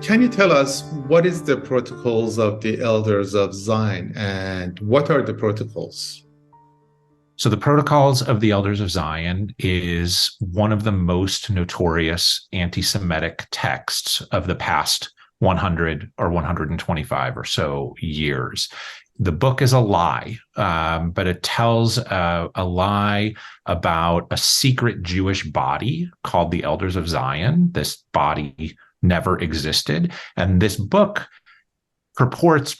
Can you tell us what is the protocols of the elders of Zion and what are the protocols? So the Protocols of the Elders of Zion is one of the most notorious anti-Semitic texts of the past 100 or 125 or so years. The book is a lie, but it tells a lie about a secret Jewish body called the Elders of Zion. This body never existed. And this book presents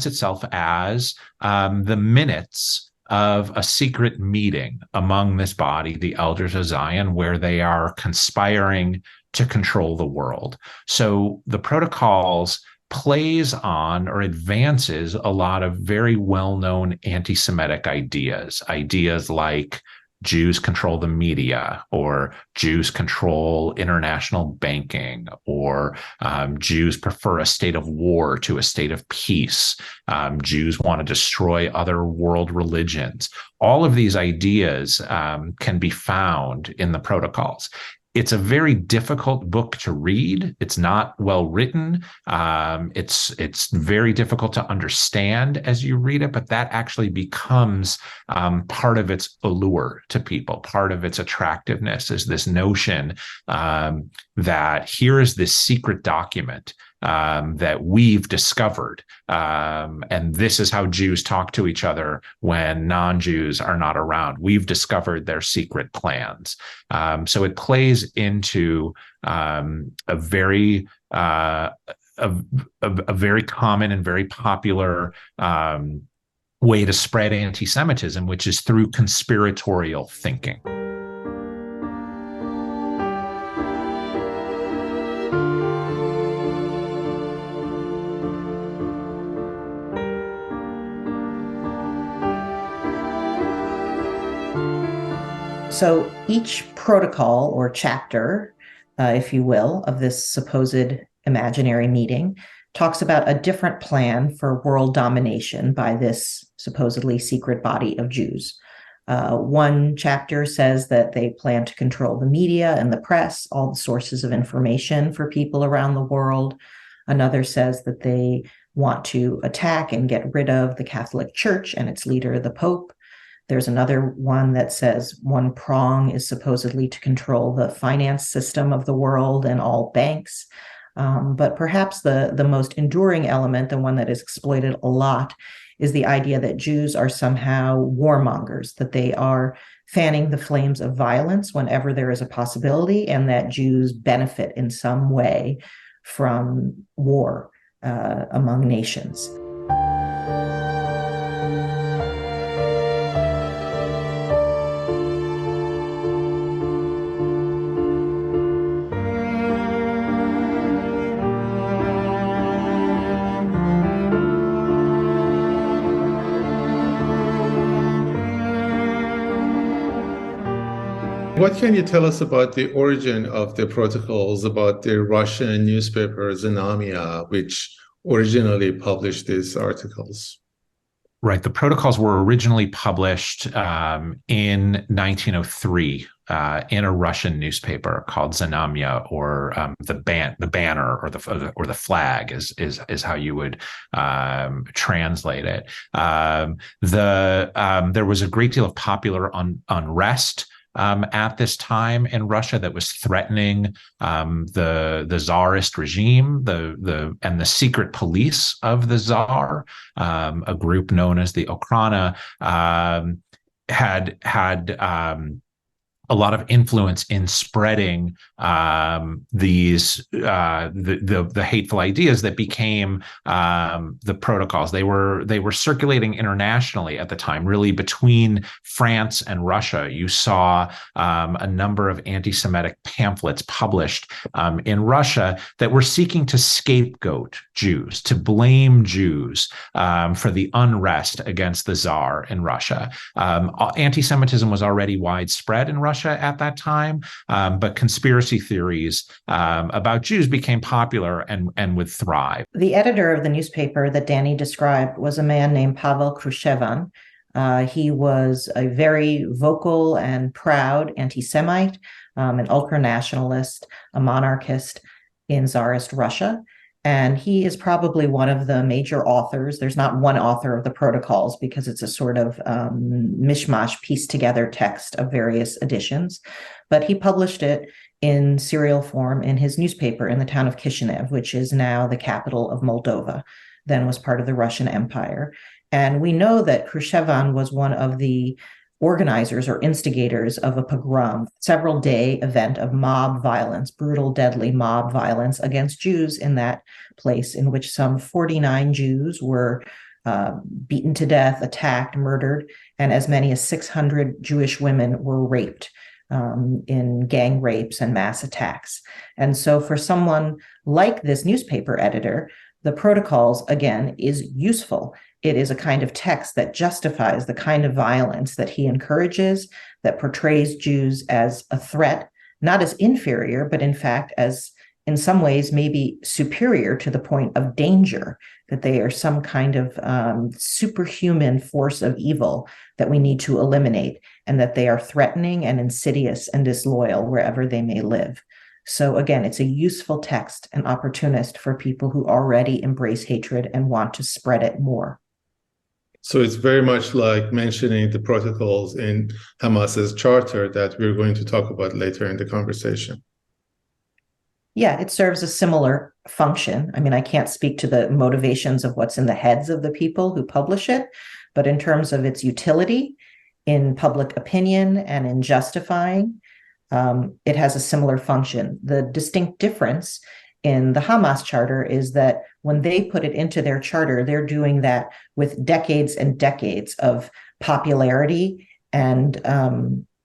itself as the minutes of a secret meeting among this body, the Elders of Zion, where they are conspiring to control the world. So the Protocols plays on or advances a lot of very well-known anti-Semitic ideas like Jews control the media, or Jews control international banking, or Jews prefer a state of war to a state of peace. Jews want to destroy other world religions. All of these ideas can be found in the Protocols. It's a very difficult book to read. It's not well written. It's very difficult to understand as you read it, but that actually becomes part of its allure to people. Part of its attractiveness is this notion that here is this secret document that we've discovered. And this is how Jews talk to each other when non-Jews are not around. We've discovered their secret plans. So it plays into a very common and very popular way to spread anti-Semitism, which is through conspiratorial thinking. So each protocol or chapter, if you will, of this supposed imaginary meeting talks about a different plan for world domination by this supposedly secret body of Jews. One chapter says that they plan to control the media and the press, all the sources of information for people around the world. Another says that they want to attack and get rid of the Catholic Church and its leader, the Pope. There's another one that says one prong is supposedly to control the finance system of the world and all banks. But perhaps the most enduring element, the one that is exploited a lot, is the idea that Jews are somehow warmongers, that they are fanning the flames of violence whenever there is a possibility, and that Jews benefit in some way from war among nations. What can you tell us about the origin of the protocols, about the Russian newspaper Zennamia, which originally published these articles? Right. The protocols were originally published in 1903 in a Russian newspaper called Zennamia, or the banner, or the flag is how you would translate it. There was a great deal of popular unrest at this time in Russia that was threatening the Tsarist regime, and the secret police of the Tsar, a group known as the Okhrana, had a lot of influence in spreading these the hateful ideas that became the protocols. They were circulating internationally at the time, really between France and Russia. You saw a number of anti-Semitic pamphlets published in Russia that were seeking to scapegoat Jews, to blame Jews for the unrest against the Tsar in Russia. Anti-Semitism was already widespread in Russia at that time, but conspiracy theories about Jews became popular and would thrive. The editor of the newspaper that Danny described was a man named Pavel Khrushchevan. He was a very vocal and proud anti-Semite, an ultra-nationalist, a monarchist. in Tsarist Russia. And he is probably one of the major authors. There's not one author of the protocols because it's a sort of mishmash, pieced together text of various editions. But he published it in serial form in his newspaper in the town of Kishinev, which is now the capital of Moldova, then was part of the Russian Empire. And we know that Khrushchevan was one of the organizers or instigators of a pogrom, several-day event of mob violence, brutal, deadly mob violence against Jews in that place, in which some 49 Jews were beaten to death, attacked, murdered, and as many as 600 Jewish women were raped in gang rapes and mass attacks. And so for someone like this newspaper editor, the protocols, again, is useful. It is a kind of text that justifies the kind of violence that he encourages, that portrays Jews as a threat, not as inferior, but in fact as, in some ways, maybe superior to the point of danger, that they are some kind of superhuman force of evil that we need to eliminate, and that they are threatening and insidious and disloyal wherever they may live. So again, it's a useful text, an opportunist for people who already embrace hatred and want to spread it more. So it's very much like mentioning the protocols in Hamas's charter that we're going to talk about later in the conversation. Yeah, it serves a similar function. I mean, I can't speak to the motivations of what's in the heads of the people who publish it, but in terms of its utility in public opinion and in justifying, it has a similar function. The distinct difference in the Hamas charter is that when they put it into their charter, they're doing that with decades and decades of popularity and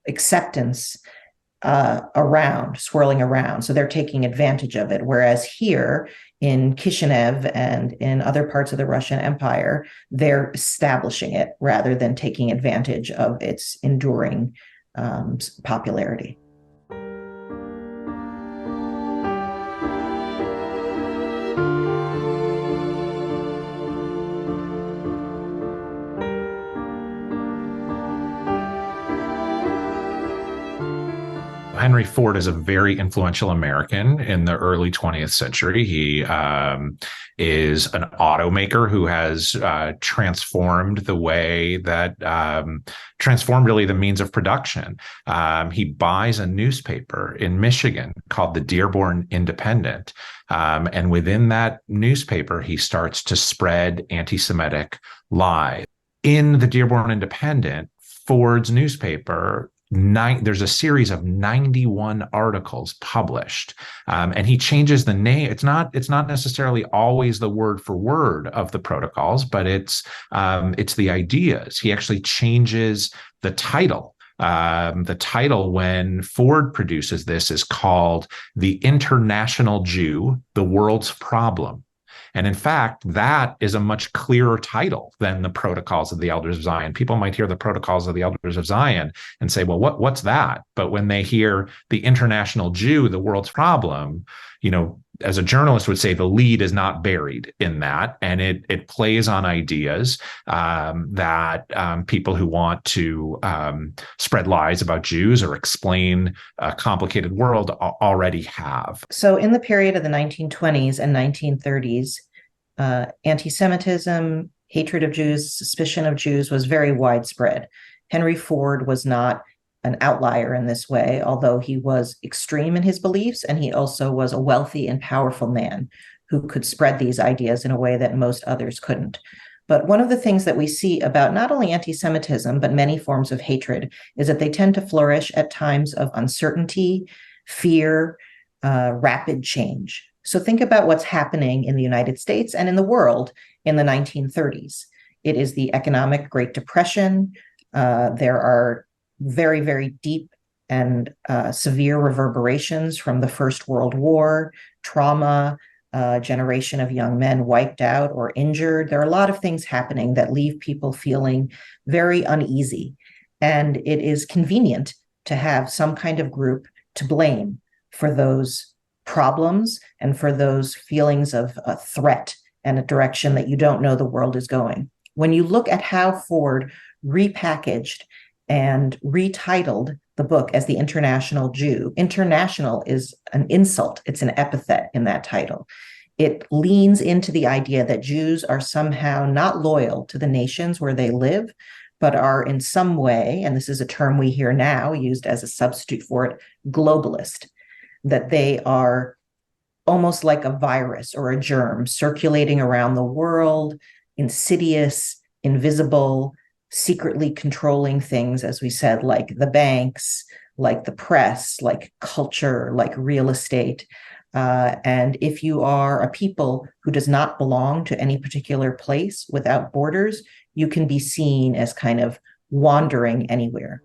acceptance swirling around. So they're taking advantage of it. Whereas here in Kishinev and in other parts of the Russian Empire, they're establishing it rather than taking advantage of its enduring popularity. Henry Ford is a very influential American in the early 20th century. He is an automaker who has transformed the way that transformed really the means of production. He buys a newspaper in Michigan called the Dearborn Independent. And within that newspaper, he starts to spread anti-Semitic lies. In the Dearborn Independent, Ford's newspaper, there's a series of 91 articles published, and he changes the name. It's not necessarily always the word for word of the protocols, but it's the ideas. He actually changes the title. The title when Ford produces this is called "The International Jew: The World's Problem." And in fact, that is a much clearer title than the Protocols of the Elders of Zion. People might hear the Protocols of the Elders of Zion and say, well, what's that? But when they hear the International Jew, the world's problem, as a journalist would say, the lead is not buried in that. And it plays on ideas that people who want to spread lies about Jews or explain a complicated world already have. So in the period of the 1920s and 1930s, anti-Semitism, hatred of Jews, suspicion of Jews was very widespread. Henry Ford was not an outlier in this way, although he was extreme in his beliefs, and he also was a wealthy and powerful man who could spread these ideas in a way that most others couldn't. But one of the things that we see about not only anti-Semitism, but many forms of hatred is that they tend to flourish at times of uncertainty, fear, rapid change. So think about what's happening in the United States and in the world in the 1930s. It is the economic Great Depression. There are very, very deep and severe reverberations from the First World War, trauma, generation of young men wiped out or injured. There are a lot of things happening that leave people feeling very uneasy. And it is convenient to have some kind of group to blame for those problems and for those feelings of a threat and a direction that you don't know the world is going. When you look at how Ford repackaged and retitled the book as the International Jew. International is an insult. It's an epithet in that title. It leans into the idea that Jews are somehow not loyal to the nations where they live, but are in some way, and this is a term we hear now used as a substitute for it, globalist, that they are almost like a virus or a germ circulating around the world, insidious, invisible, secretly controlling things, as we said, like the banks, like the press, like culture, like real estate. And if you are a people who does not belong to any particular place without borders, you can be seen as kind of wandering anywhere.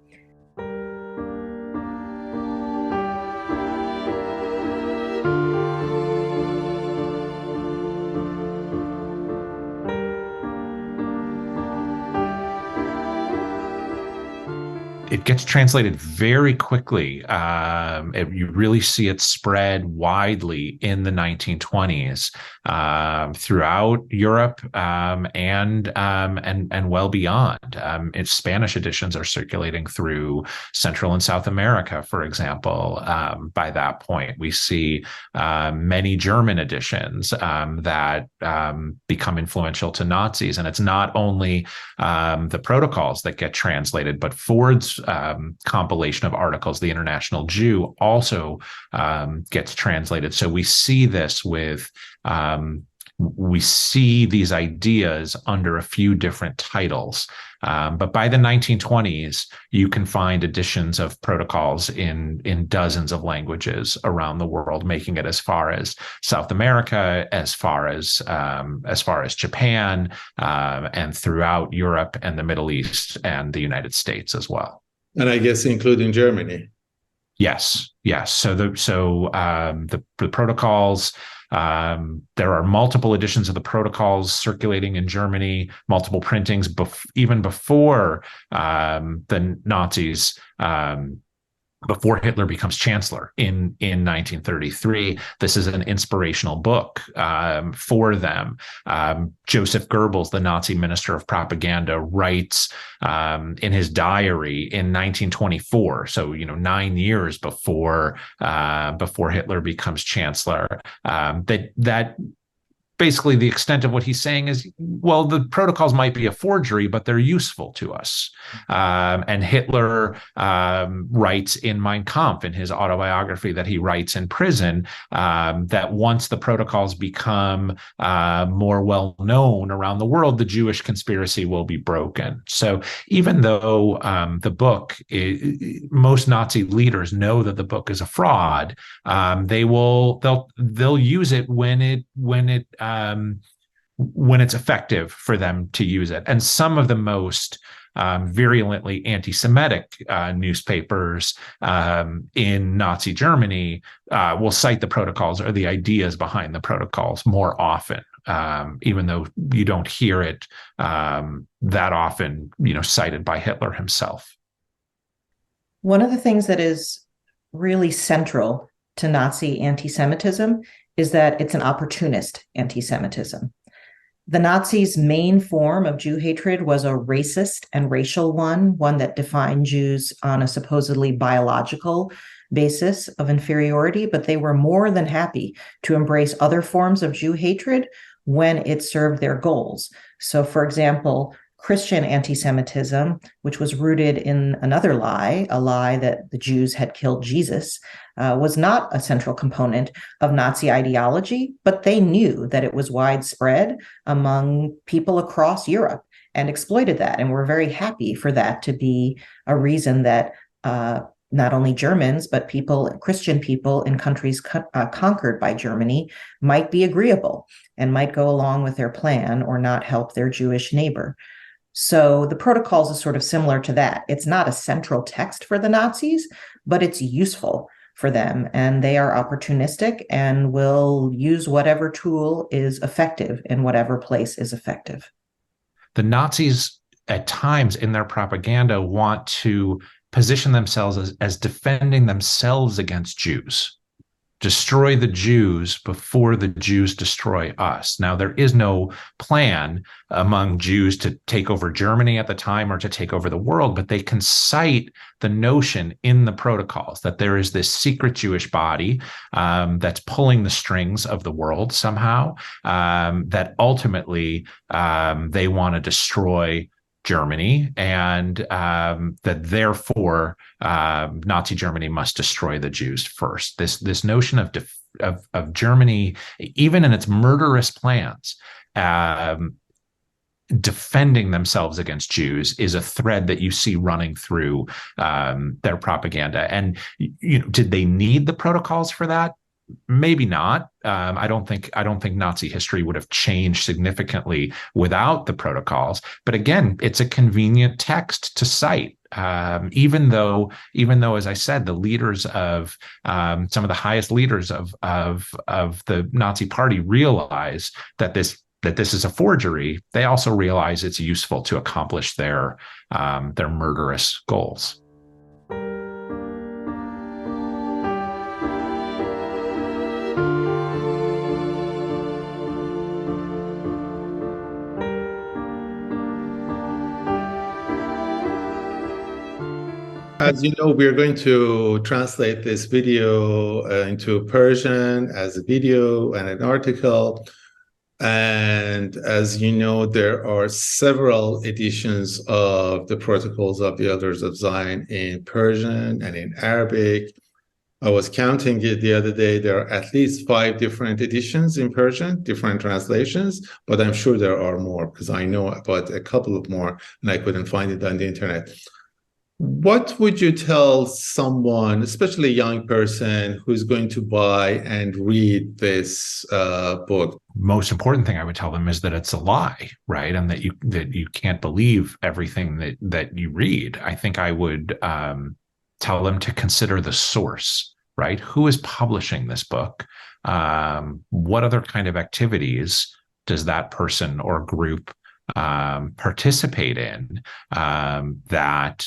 It gets translated very quickly. You really see it spread widely in the 1920s throughout Europe and well beyond. Its Spanish editions are circulating through Central and South America, for example. By that point, we see many German editions that become influential to Nazis. And it's not only the protocols that get translated, but Ford's compilation of articles, The International Jew, also gets translated. So we see this with, we see these ideas under a few different titles. But by the 1920s, you can find editions of protocols in dozens of languages around the world, making it as far as South America, as far as Japan, and throughout Europe and the Middle East and the United States as well. And I guess including Germany. Yes. So the protocols. There are multiple editions of the protocols circulating in Germany, multiple printings, even before the Nazis, before Hitler becomes chancellor in 1933. This is an inspirational book for them. Joseph Goebbels, the Nazi minister of propaganda, writes in his diary in 1924, so 9 years before Hitler becomes chancellor, that basically the extent of what he's saying is, well, the protocols might be a forgery, but they're useful to us. And Hitler writes in Mein Kampf, in his autobiography that he writes in prison, that once the protocols become more well known around the world, the Jewish conspiracy will be broken. So even though the book, most Nazi leaders know that the book is a fraud, they'll use it when it's effective for them to use it. And some of the most virulently anti-Semitic newspapers in Nazi Germany will cite the protocols or the ideas behind the protocols more often, even though you don't hear it that often, cited by Hitler himself. One of the things that is really central to Nazi anti-Semitism is that it's an opportunist anti-Semitism. The Nazis' main form of Jew hatred was a racist and racial one that defined Jews on a supposedly biological basis of inferiority, but they were more than happy to embrace other forms of Jew hatred when it served their goals. So, for example, Christian anti-Semitism, which was rooted in another lie, a lie that the Jews had killed Jesus, was not a central component of Nazi ideology, but they knew that it was widespread among people across Europe and exploited that, and were very happy for that to be a reason that not only Germans, but Christian people in countries conquered by Germany might be agreeable and might go along with their plan or not help their Jewish neighbor. So the protocols is sort of similar to that. It's not a central text for the Nazis, but it's useful for them. And they are opportunistic and will use whatever tool is effective in whatever place is effective. The Nazis, at times in their propaganda, want to position themselves as defending themselves against Jews. destroy the Jews before the Jews destroy us. Now, there is no plan among Jews to take over Germany at the time or to take over the world, but they can cite the notion in the protocols that there is this secret Jewish body that's pulling the strings of the world somehow, that ultimately they want to destroy Germany, and that therefore Nazi Germany must destroy the Jews first. This notion of Germany, even in its murderous plans, defending themselves against Jews, is a thread that you see running through their propaganda. And did they need the protocols for that? Maybe not. I don't think Nazi history would have changed significantly without the protocols. But again, it's a convenient text to cite. Even though, as I said, the leaders of some of the highest leaders of the Nazi Party realize that this is a forgery, they also realize it's useful to accomplish their murderous goals. As you know, we're going to translate this video into Persian as a video and an article. And as you know, there are several editions of the Protocols of the Elders of Zion in Persian and in Arabic. I was counting it the other day. There are at least 5 different editions in Persian, different translations, but I'm sure there are more because I know about a couple of more and I couldn't find it on the internet. What would you tell someone, especially a young person, who's going to buy and read this book? Most important thing I would tell them is that it's a lie, right? And that you can't believe everything that you read. I think I would tell them to consider the source, right? Who is publishing this book? What other kind of activities does that person or group participate in that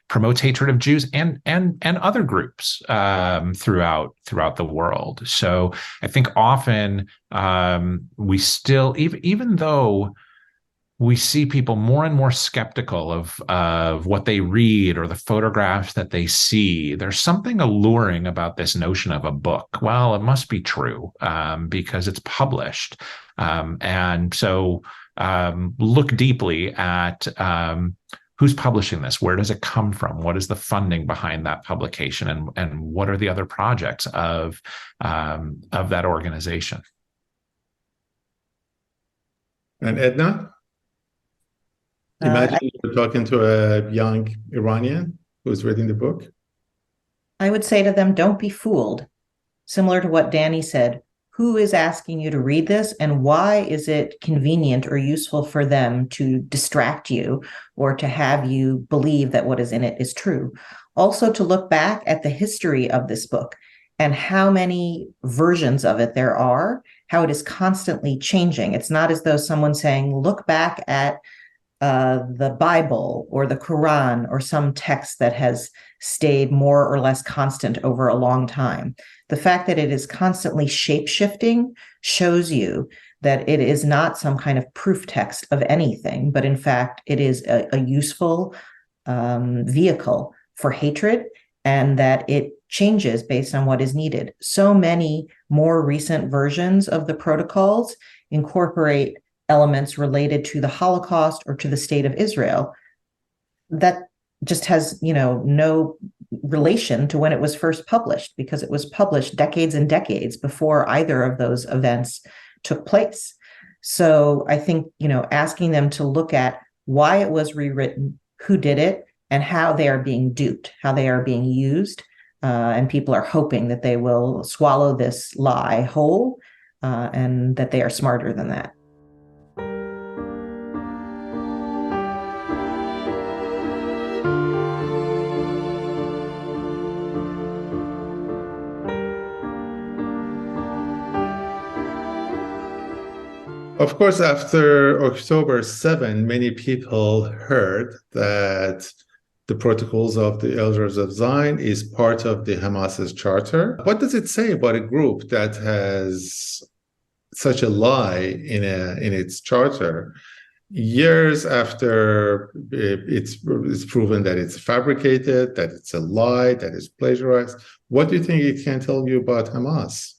promotes hatred of Jews and other groups throughout the world? So I think often we still, even though we see people more and more skeptical of what they read or the photographs that they see, there's something alluring about this notion of a book. Well, it must be true because it's published. And so look deeply at who's publishing this, where does it come from, what is the funding behind that publication, and what are the other projects of that organization. And Edna, imagine you're talking to a young Iranian who's reading the book. I would say to them, don't be fooled. Similar to what Danny said, who is asking you to read this, and why is it convenient or useful for them to distract you or to have you believe that what is in it is true? Also, to look back at the history of this book and how many versions of it there are, how it is constantly changing. It's not as though someone's saying, look back at the Bible or the Quran or some text that has stayed more or less constant over a long time. The fact that it is constantly shape-shifting shows you that it is not some kind of proof text of anything, but in fact, it is a useful vehicle for hatred, and that it changes based on what is needed. So many more recent versions of the protocols incorporate elements related to the Holocaust or to the state of Israel that just has, no relation to when it was first published, because it was published decades and decades before either of those events took place. So I think, asking them to look at why it was rewritten, who did it, and how they are being duped, how they are being used. And people are hoping that they will swallow this lie whole, and that they are smarter than that. Of course, after October 7, many people heard that the protocols of the elders of Zion is part of the Hamas's charter. What does it say about a group that has such a lie in its charter? Years after it's proven that it's fabricated, that it's a lie, that it's plagiarized, what do you think it can tell you about Hamas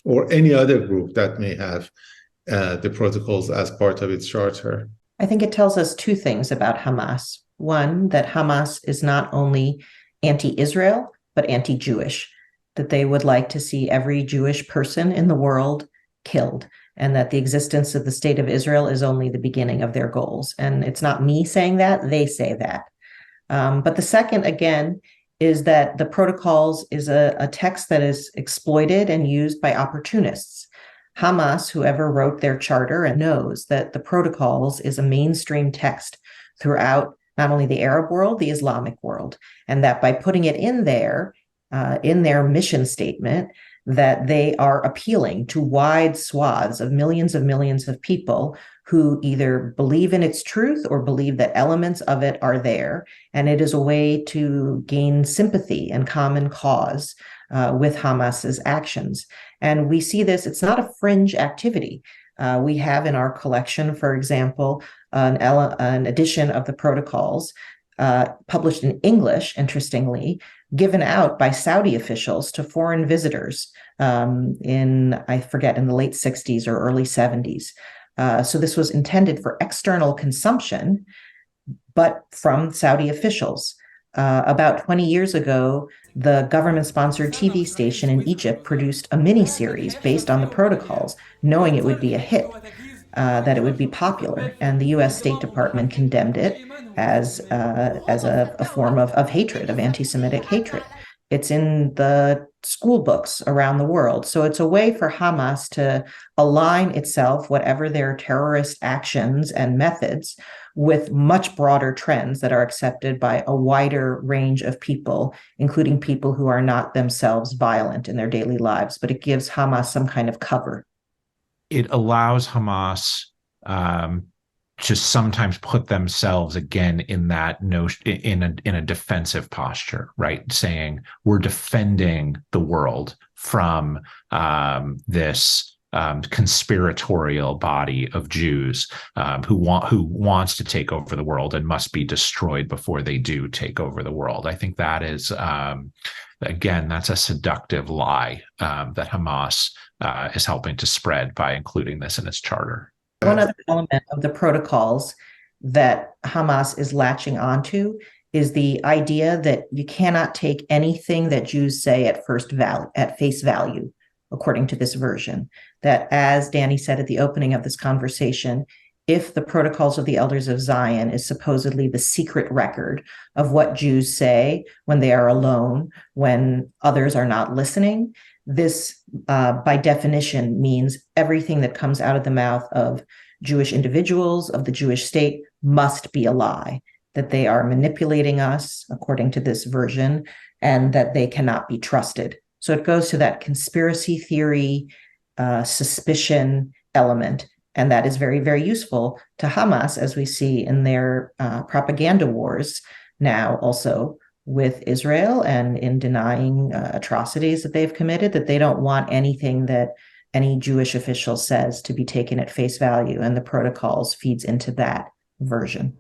or any other group that may have the protocols as part of its charter? I think it tells us two things about Hamas. One, that Hamas is not only anti-Israel, but anti-Jewish, that they would like to see every Jewish person in the world killed, and that the existence of the state of Israel is only the beginning of their goals. And it's not me saying that, they say that. But the second, again, is that the protocols is a text that is exploited and used by opportunists. Hamas, whoever wrote their charter, and knows that the protocols is a mainstream text throughout not only the Arab world, the Islamic world, and that by putting it in their mission statement, that they are appealing to wide swaths of millions of people who either believe in its truth or believe that elements of it are there. And it is a way to gain sympathy and common cause with Hamas's actions. And we see this, it's not a fringe activity. We have in our collection, for example, an edition of the protocols published in English, interestingly, given out by Saudi officials to foreign visitors in the late 60s or early 70s. So this was intended for external consumption, but from Saudi officials. About 20 years ago, the government-sponsored TV station in Egypt produced a mini-series based on the protocols, knowing it would be a hit, that it would be popular, and the U.S. State Department condemned it as a form of hatred, of anti-Semitic hatred. It's in the school books around the world. So it's a way for Hamas to align itself, whatever their terrorist actions and methods, with much broader trends that are accepted by a wider range of people, including people who are not themselves violent in their daily lives. But it gives Hamas some kind of cover. It allows Hamas to sometimes put themselves again in that notion, in a defensive posture, right? Saying we're defending the world from this conspiratorial body of Jews who wants to take over the world and must be destroyed before they do take over the world. I think that is again, that's a seductive lie that Hamas is helping to spread by including this in its charter. One other element of the protocols that Hamas is latching onto is the idea that you cannot take anything that Jews say at face value, according to this version. That, as Danny said at the opening of this conversation, if the protocols of the elders of Zion is supposedly the secret record of what Jews say when they are alone, when others are not listening, this, by definition, means everything that comes out of the mouth of Jewish individuals, of the Jewish state, must be a lie, that they are manipulating us, according to this version, and that they cannot be trusted. So it goes to that conspiracy theory, suspicion element, and that is very, very useful to Hamas, as we see in their propaganda wars now also with Israel, and in denying atrocities that they've committed, that they don't want anything that any Jewish official says to be taken at face value, and the protocols feeds into that version.